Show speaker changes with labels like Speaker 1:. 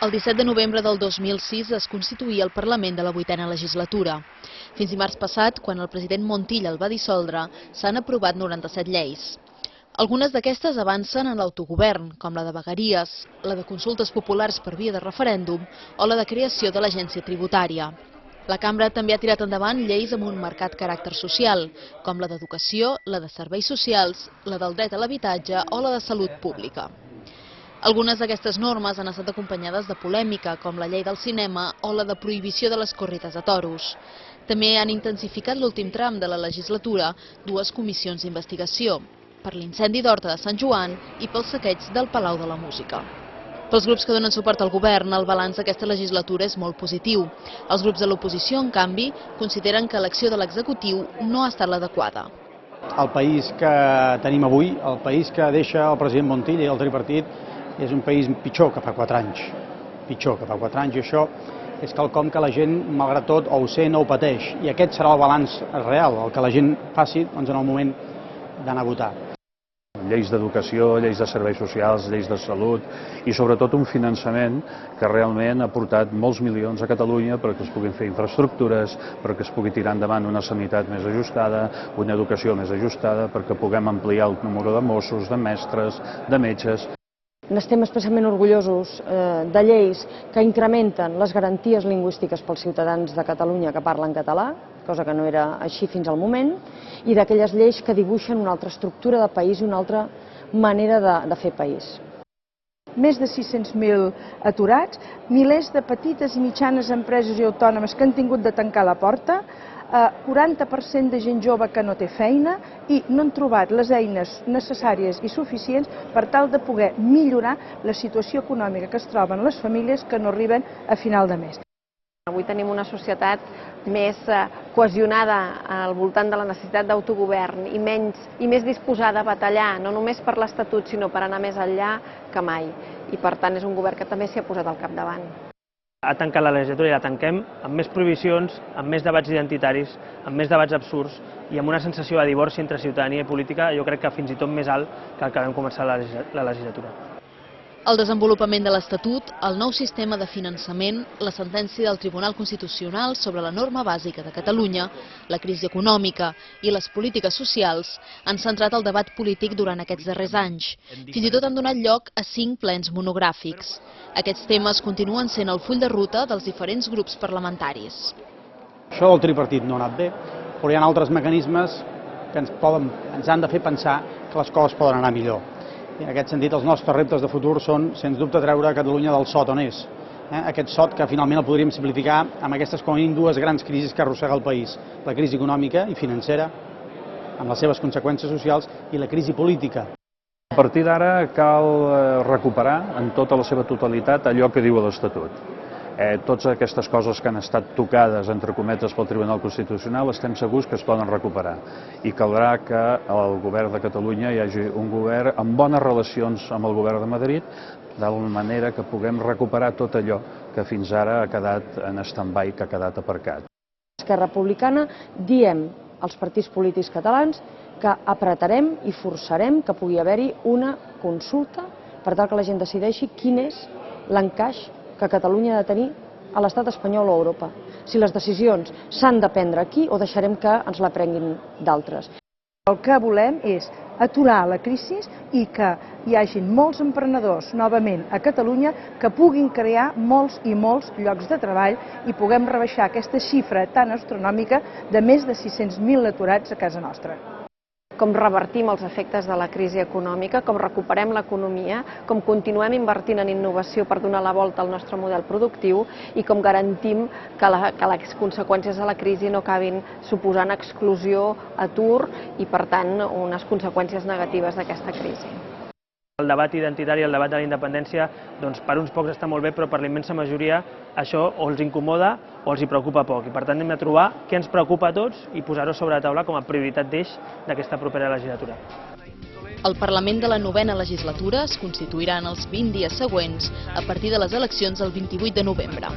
Speaker 1: El 17 de novembre del 2006 es constituïa el Parlament de la 8a legislatura. Fins dimarts passat, quan el president Montilla el va dissoldre, s'han aprovat 97 lleis. Algunes d'aquestes avancen en l'autogovern, com la de vegueries, la de consultes populars per via de referèndum o la de creació de l'agència tributària. La Cambra també ha tirat endavant lleis amb un marcat caràcter social, com la d'educació, la de serveis socials, la del dret a l'habitatge o la de salut pública. Algunes d'aquestes normes han estat acompanyades de polèmica, com la llei del cinema o la de prohibició de les corrides de toros. També han intensificat l'últim tram de la legislatura dues comissions d'investigació, per l'incendi d'Horta de Sant Joan i pel saqueig del Palau de la Música. Pels grups que donen suport al govern, el balanç d'aquesta legislatura és molt positiu. Els grups de l'oposició, en canvi, consideren que l'acció de l'executiu no ha estat l'adequada.
Speaker 2: El país que tenim avui, el país que deixa el president Montilla i el tripartit, és un país pitjor que fa 4 anys. Pitjor que fa 4 anys, i això és quelcom que la gent, malgrat tot, o ho sent o ho pateix. I aquest serà el balanç real, el que la gent faci en el moment d'anar a votar.
Speaker 3: Lleis d'educació, lleis de serveis socials, lleis de salut i sobretot un finançament que realment ha portat molts milions a Catalunya perquè es puguin fer infraestructures, perquè es pugui tirar endavant una sanitat més ajustada, una educació més ajustada, perquè puguem ampliar el número de Mossos, de mestres, de metges.
Speaker 4: N'estem especialment orgullosos de lleis que incrementen les garanties lingüístiques pels ciutadans de Catalunya que parlen català, cosa que no era així fins al moment, i d'aquelles lleis que dibuixen una altra estructura de país i una altra manera de fer país.
Speaker 5: Més de 600.000 aturats, milers de petites i mitjanes empreses i autònomes que han tingut de tancar la porta, 40% de gent jove que no té feina i no han trobat les eines necessàries i suficients per tal de poder millorar la situació econòmica que es troben les famílies que no arriben a final de mes.
Speaker 6: Avui tenim una societat més cohesionada al voltant de la necessitat d'autogovern i més disposada a batallar, no només per l'Estatut, sinó per anar més enllà que mai. I per tant és un govern que també s'hi ha posat al capdavant.
Speaker 7: Ha tancat la legislatura i la tanquem amb més prohibicions, amb més debats identitaris, amb més debats absurds i amb una sensació de divorci entre ciutadania i política, jo crec que fins i tot més alt que el que vam començar la legislatura.
Speaker 1: El desenvolupament de l'Estatut, el nou sistema de finançament, la sentència del Tribunal Constitucional sobre la norma bàsica de Catalunya, la crisi econòmica i les polítiques socials han centrat el debat polític durant aquests darrers anys. Fins i tot han donat lloc a 5 plens monogràfics. Aquests temes continuen sent el full de ruta dels diferents grups parlamentaris.
Speaker 2: Això del tripartit no ha anat bé, però hi ha altres mecanismes que ens han de fer pensar que les coses poden anar millor. I en aquest sentit, els nostres reptes de futur són, sens dubte, treure Catalunya del sot on és. Aquest sot que finalment el podríem simplificar amb aquestes com a mínim dues grans crisis que arrossega el país. La crisi econòmica i financera, amb les seves conseqüències socials, i la crisi política.
Speaker 3: A partir d'ara cal recuperar en tota la seva totalitat allò que diu l'Estatut. Totes aquestes coses que han estat tocades, entre cometes, pel Tribunal Constitucional, estem segurs que es poden recuperar. I caldrà que el govern de Catalunya hi hagi un govern amb bones relacions amb el govern de Madrid, de manera que puguem recuperar tot allò que fins ara ha quedat en stand-by, que ha quedat aparcat.
Speaker 4: Esquerra Republicana diem als partits polítics catalans que apretarem i forçarem que pugui haver-hi una consulta per tal que la gent decideixi quin és l'encaix que Catalunya ha de tenir a l'estat espanyol o a Europa. Si les decisions s'han de prendre aquí o deixarem que ens la prenguin d'altres.
Speaker 5: El que volem és aturar la crisi i que hi hagin molts emprenedors novament a Catalunya que puguin crear molts i molts llocs de treball i puguem rebaixar aquesta xifra tan astronòmica de més de 600.000 aturats a casa nostra.
Speaker 6: Com revertim els efectes de la crisi econòmica, com recuperem l'economia, com continuem invertint en innovació per donar la volta al nostre model productiu i com garantim que les conseqüències de la crisi no acabin suposant exclusió, atur i, per tant, unes conseqüències negatives d'aquesta crisi.
Speaker 7: El debat identitari, el debat de la independència, doncs per uns pocs està molt bé, però per la immensa majoria això o els incomoda o els hi preocupa poc. I per tant hem de trobar què ens preocupa a tots i posar-ho sobre la taula com a prioritat d'eix d'aquesta propera legislatura.
Speaker 1: El Parlament de la 9a legislatura es constituirà en els 20 dies següents a partir de les eleccions del 28 de novembre.